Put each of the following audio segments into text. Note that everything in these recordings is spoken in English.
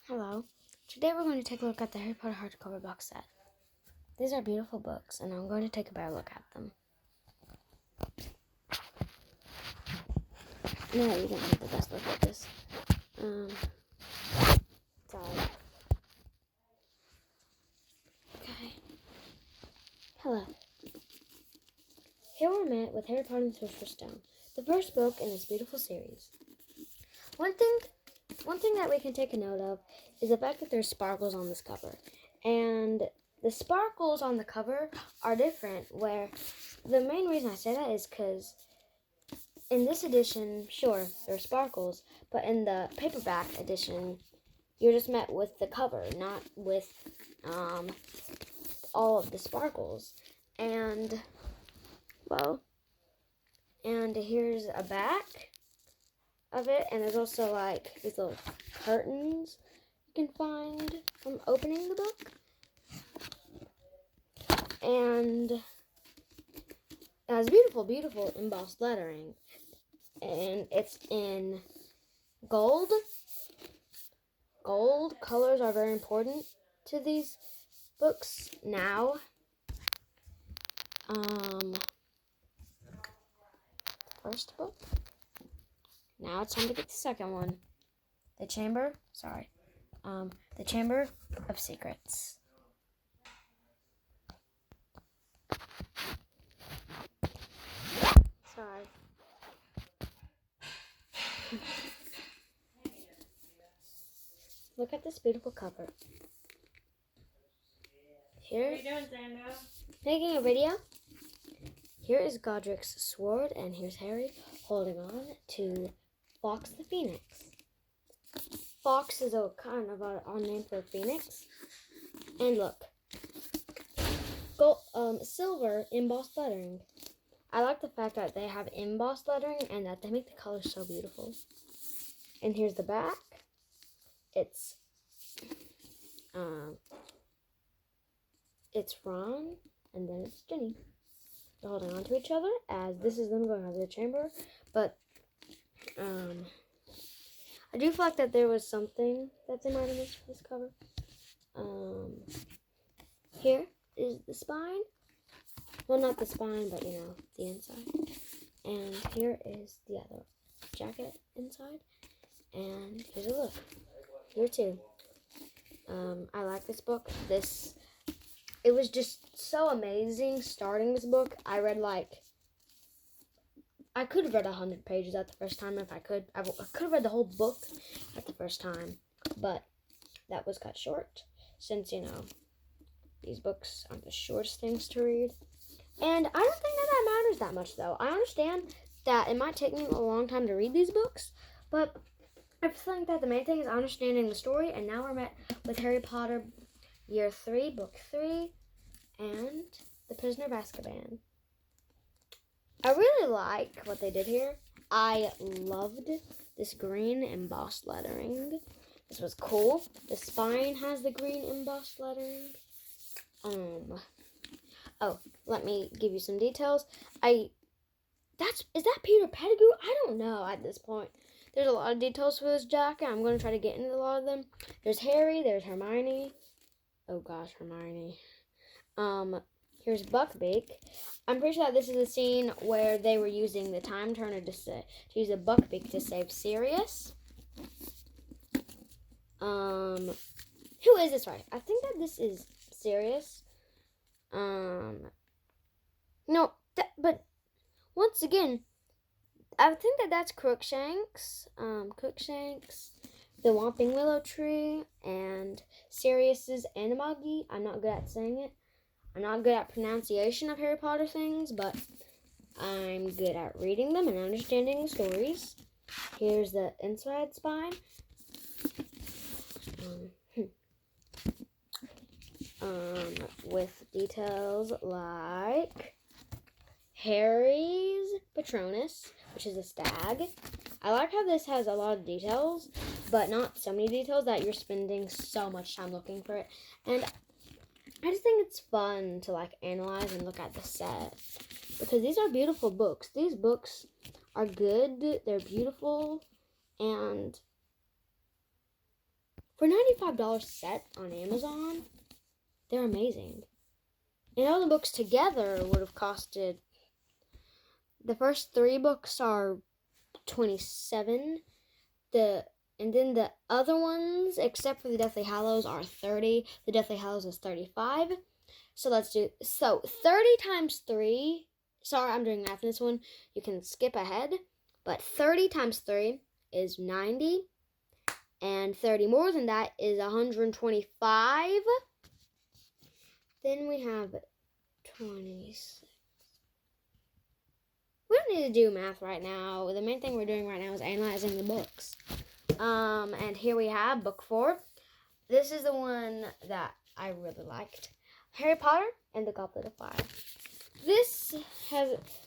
Hello. Today we're going to take a look at the Harry Potter hardcover box set. These are beautiful books, and I'm going to take a better look at them. No, you don't have the best look at this. Sorry. Okay. Hello. Here we're met with Harry Potter and the Sorcerer's Stone, the first book in this beautiful series. One thing that we can take a note of is the fact that there's sparkles on this cover. And the sparkles on the cover are different, where the main reason I say that is because in this edition, sure, there are sparkles, but in the paperback edition, you're just met with the cover, not with all of the sparkles. And, well, and here's a back of it, and there's also like these little curtains you can find from opening the book. And it has beautiful, beautiful embossed lettering. And it's in gold. Gold colors are very important to these books now. First book. Now it's time to get the second one. The Chamber of Secrets. Sorry. Look at this beautiful cover. Here, What are you doing, Sandra? making a video. Here is Godric's sword, and here's Harry holding on to Fawkes the Phoenix. Fawkes is a kind of an odd name for a phoenix. And look, gold, silver embossed lettering. I like the fact that they have embossed lettering and that they make the colors so beautiful. And here's the back. It's Ron, and then it's Ginny. They're holding on to each other as this is them going out of the chamber. But I do feel like that there was something that they might have missed for this cover. Here is the spine. Well, not the spine, but the inside. And here is the other jacket inside. And here's a look. Here too. I like this book. It was just so amazing starting this book. I could have read 100 pages at the first time if I could. I could have read the whole book at the first time, but that was cut short since, these books aren't the shortest things to read. And I don't think that matters that much, though. I understand that it might take me a long time to read these books, but I think that the main thing is understanding the story, and now we're met with Harry Potter Year 3, Book 3, and The Prisoner of Azkaban. I really like what they did here. I loved this green embossed lettering. This was cool. The spine has the green embossed lettering. Oh, let me give you some details. Is that Peter Pettigrew? I don't know at this point. There's a lot of details for this jacket. I'm going to try to get into a lot of them. There's Harry. There's Hermione. Oh gosh, Hermione. Here's Buckbeak. I'm pretty sure that this is a scene where they were using the time turner to use a Buckbeak to save Sirius. Who is this, right? I think that this is Sirius. No, but once again, I think that that's Crookshanks. Crookshanks, the Whomping Willow Tree, and Sirius's Animagi. I'm not good at saying it. I'm not good at pronunciation of Harry Potter things, but I'm good at reading them and understanding the stories. Here's the inside spine. With details like Harry's Patronus, which is a stag. I like how this has a lot of details, but not so many details that you're spending so much time looking for it. And I just think it's fun to analyze and look at the set, because these are beautiful books. These books are good, they're beautiful, and For $95 set on Amazon, they're amazing. And all the books together would have costed, the first 3 books are $27. And then the other ones, except for the Deathly Hallows, are $30. The Deathly Hallows is $35. So 30 times 3. Sorry, I'm doing math in this one. You can skip ahead. But 30 times 3 is 90. And 30 more than that is 125. Then we have 26. We don't need to do math right now. The main thing we're doing right now is analyzing the books. And here we have book 4. This is the one that I really liked. Harry Potter and the Goblet of Fire. This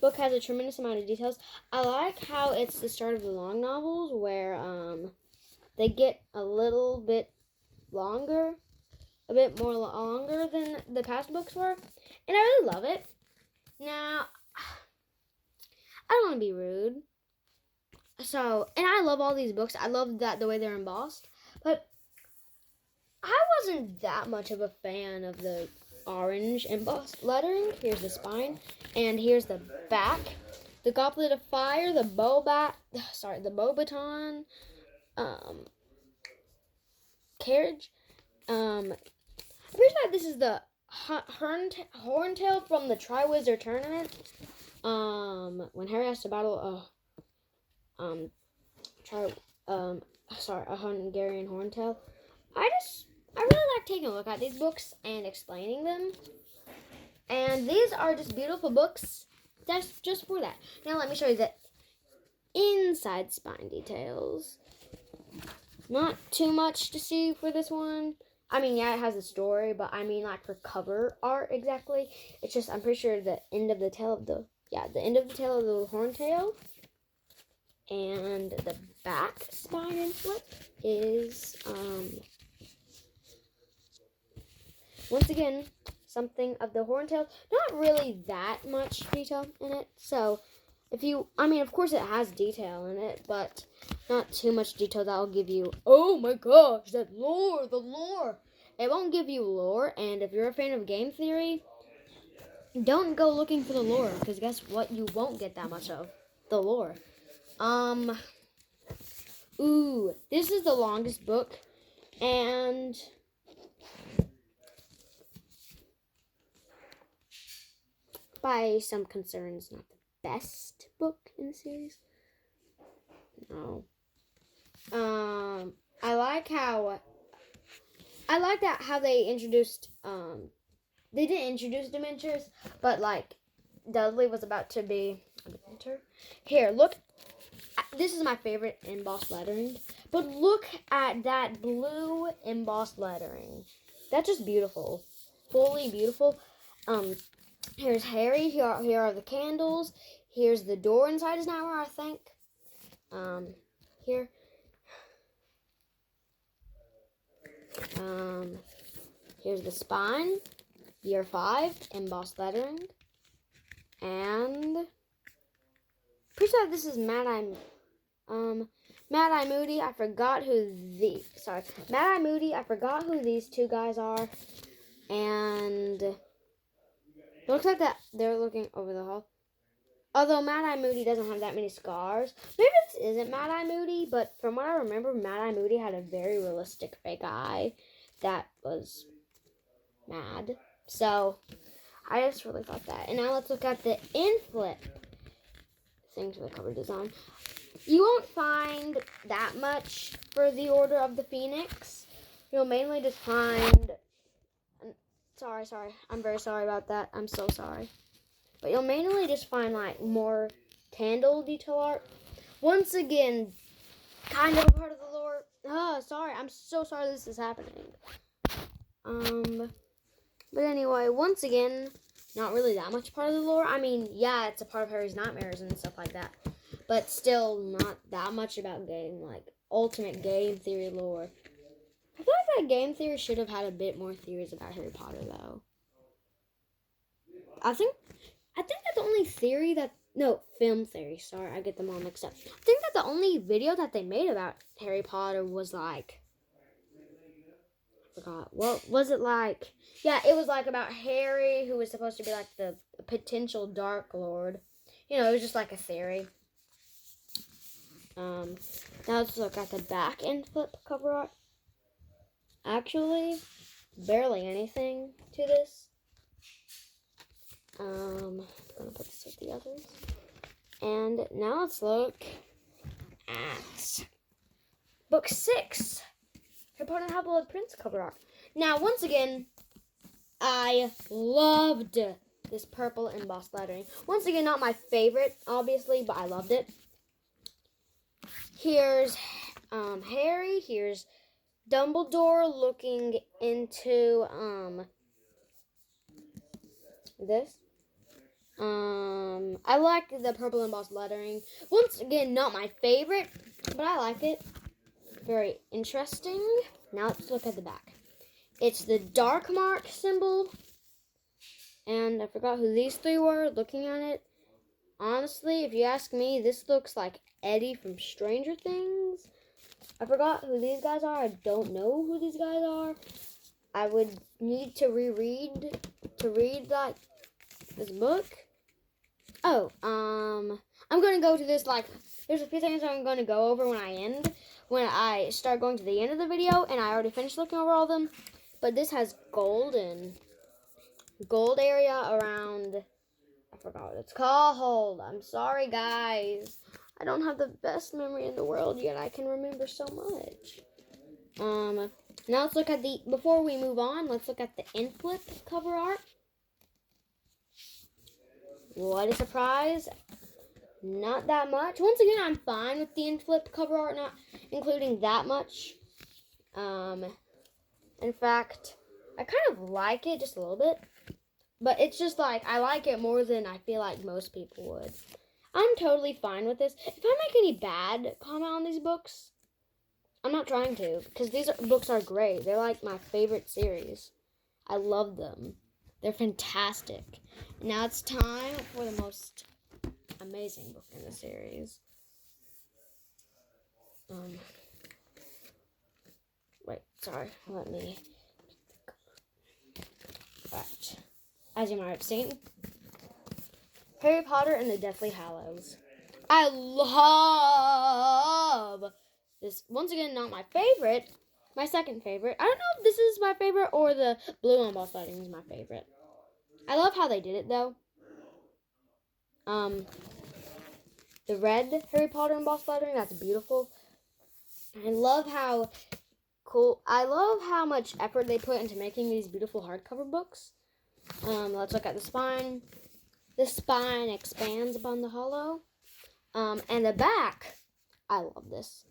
book has a tremendous amount of details. I like how it's the start of the long novels where they get a little bit longer, a bit more longer than the past books were. And I really love it. Now, I don't want to be rude. So, and I love all these books. I love that the way they're embossed. But I wasn't that much of a fan of the orange embossed lettering. Here's the spine. And here's the back. The Goblet of Fire, the Beaubaton carriage. I'm pretty sure this is the Horntail from the Triwizard Tournament. When Harry has to battle a Hungarian Horntail. I really like taking a look at these books and explaining them. And these are just beautiful books. That's just for that. Now let me show you the inside spine details. Not too much to see for this one. I mean, yeah, it has a story, but I mean, like, for cover art exactly. It's just, I'm pretty sure the end of the tail of the horntail. And the back spine and flip is, once again, something of the horntail. Not really that much detail in it. So, of course it has detail in it, but not too much detail that will give you, oh my gosh, the lore. It won't give you lore, and if you're a fan of game theory, don't go looking for the lore, because guess what? You won't get that much of the lore. This is the longest book, and by some concerns, not the best book in the series. No. I like how they introduced, they didn't introduce Dementors, but, like, Dudley was about to be a Dementor. Here, look. This is my favorite embossed lettering, but look at that blue embossed lettering. That's just beautiful. Fully beautiful. Here's Harry. Here are the candles. Here's the door inside his tower, I think. Here. Here's the spine. Year 5, embossed lettering. And pretty sure this is Mad-Eye Moody. I forgot who these two guys are. And it looks like that they're looking over the hall. Although Mad-Eye Moody doesn't have that many scars. Maybe this isn't Mad-Eye Moody, but from what I remember, Mad-Eye Moody had a very realistic fake eye that was mad. So, I just really thought that. And now let's look at the inflip things for the cover design. You won't find that much for the Order of the Phoenix. You'll mainly just find... Sorry. I'm very sorry about that. I'm so sorry. But you'll mainly just find, like, more candle detail art. Once again, kind of a part of the lore. Sorry. I'm so sorry this is happening. But anyway, once again, not really that much part of the lore. I mean, yeah, it's a part of Harry's nightmares and stuff like that. But still not that much about ultimate game theory lore. I feel like that game theory should have had a bit more theories about Harry Potter, though. I think that's the only theory film theory. Sorry, I get them all mixed up. I think that the only video that they made about Harry Potter was, like, forgot. What was it like? Yeah, it was like about Harry, who was supposed to be like the potential Dark Lord. You know, it was just like a theory. Now let's look at the back and flip cover art. Actually, barely anything to this. I'm gonna put this with the others. And now let's look at book 6. Harry Potter and Half-Blood Prince cover art. Now, once again, I loved this purple embossed lettering. Once again, not my favorite, obviously, but I loved it. Here's Harry. Here's Dumbledore looking into this. I like the purple embossed lettering. Once again, not my favorite, but I like it. Very interesting. Now let's look at the back. It's the dark mark symbol. And I forgot who these 3 were looking at it. Honestly, if you ask me, this looks like Eddie from Stranger Things. I forgot who these guys are. I don't know who these guys are. I would need to read like this book. Oh, I'm going to go to this, like, there's a few things I'm going to go over when I start going to the end of the video, and I already finished looking over all of them. But this has gold area around, I forgot what it's called. I'm sorry, guys. I don't have the best memory in the world, yet I can remember so much. Now let's look at before we move on, let's look at the in-flip cover art. What a surprise. Not that much. Once again, I'm fine with the in-flip cover art not including that much. In fact, I kind of like it just a little bit. But it's just like, I like it more than I feel like most people would. I'm totally fine with this. If I make any bad comment on these books, I'm not trying to. Because these books are great. They're like my favorite series. I love them. They're fantastic. And now it's time for the most amazing book in the series. Wait, sorry. Let me... Right. As you might have seen, Harry Potter and the Deathly Hallows. I love this. Once again, not my favorite. My second favorite. I don't know if this is my favorite or the blue embossed lettering is my favorite. I love how they did it, though. The red Harry Potter embossed lettering, that's beautiful. I love how much effort they put into making these beautiful hardcover books. Let's look at the spine. The spine expands upon the hollow. And the back, I love this.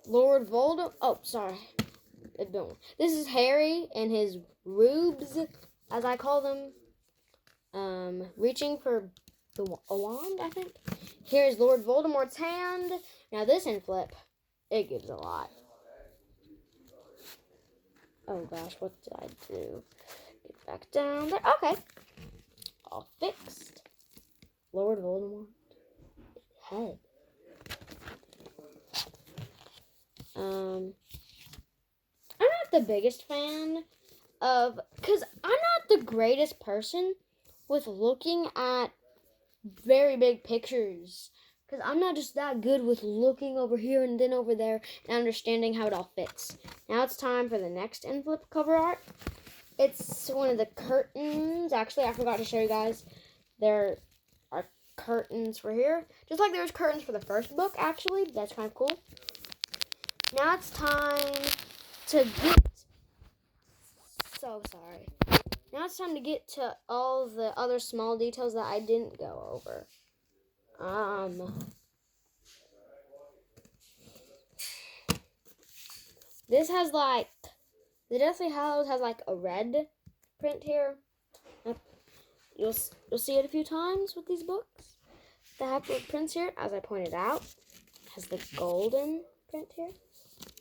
Lord Voldemort. Oh, sorry. This is Harry and his rubes, as I call them. Reaching for a wand, I think. Here's Lord Voldemort's hand. Now this in flip, it gives a lot. Oh gosh, what did I do? Get back down there. Okay. All fixed. Lord Voldemort. Head. I'm not the biggest fan of, because I'm not the greatest person with looking at very big pictures. Because I'm not just that good with looking over here and then over there and understanding how it all fits. Now it's time for the next in-flip cover art. It's one of the curtains. Actually, I forgot to show you guys. There are curtains for here. Just like there was curtains for the first book, actually. That's kind of cool. Now it's time to get... So sorry. Now it's time to get to all the other small details that I didn't go over. This has like... The Deathly Hallows has like a red print here. You'll see it a few times with these books. The Half-Blood Prince here, as I pointed out, has the golden print here.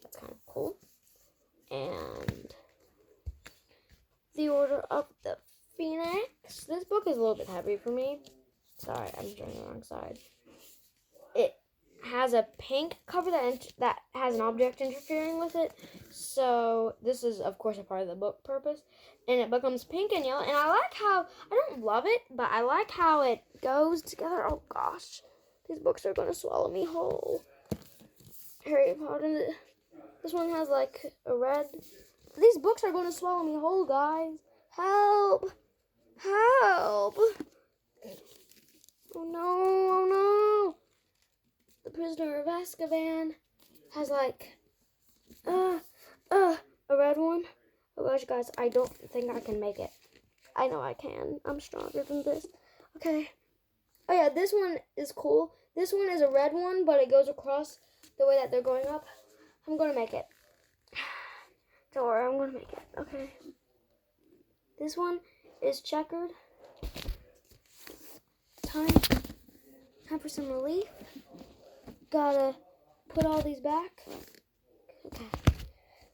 That's kind of cool. And the Order of the Phoenix. This book is a little bit heavy for me. Sorry, I'm drawing the wrong side. It has a pink cover that has an object interfering with it. So this is, of course, a part of the book purpose. And it becomes pink and yellow. And I like how, I don't love it, but I like how it goes together. Oh, gosh. These books are going to swallow me whole. Harry Potter. This one has, like, a red. These books are going to swallow me whole, guys. Help. Help. Oh, no. Oh, no. The Prisoner of Azkaban has, like, a red one. Oh gosh, guys, I don't think I can make it. I know I can. I'm stronger than this. Okay. Oh yeah, this one is cool. This one is a red one, but it goes across the way that they're going up. I'm gonna make it. Don't worry, I'm gonna make it. Okay. This one is checkered. Time for some relief. Gotta put all these back.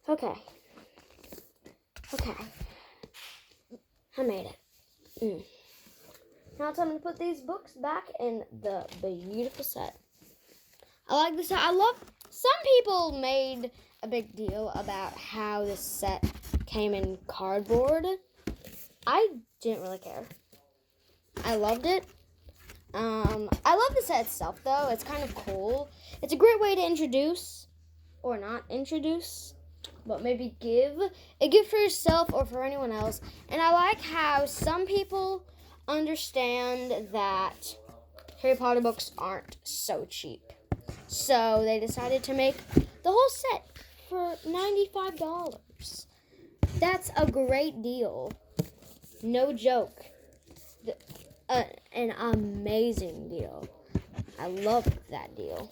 Okay. I made it. Now it's time to put these books back in the beautiful set. I like this set. Some people made a big deal about how this set came in cardboard. I didn't really care. I loved it. I love the set itself, though. It's kind of cool. It's a great way to introduce, or not introduce, but maybe give a gift for yourself or for anyone else. And I like how some people understand that Harry Potter books aren't so cheap. So they decided to make the whole set for $95. That's a great deal. No joke. An amazing deal. I love that deal.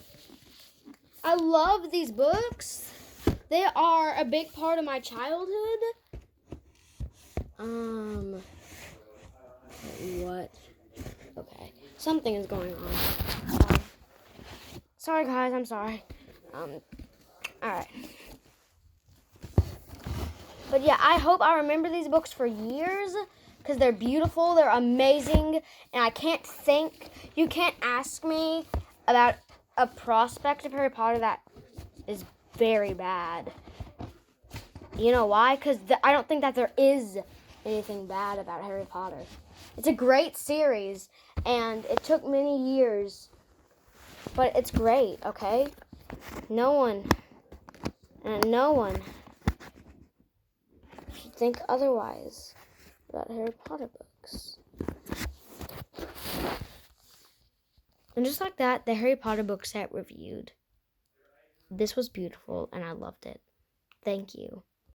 I love these books. They are a big part of my childhood. What? Okay. Something is going on. Sorry, guys. I'm sorry. Alright. But yeah, I hope I remember these books for years because they're beautiful, they're amazing, and you can't ask me about a prospect of Harry Potter that is very bad. You know why? Because I don't think that there is anything bad about Harry Potter. It's a great series, and it took many years, but it's great, okay? No one should think otherwise about Harry Potter books. And just like that, the Harry Potter book set reviewed. This was beautiful, and I loved it. Thank you.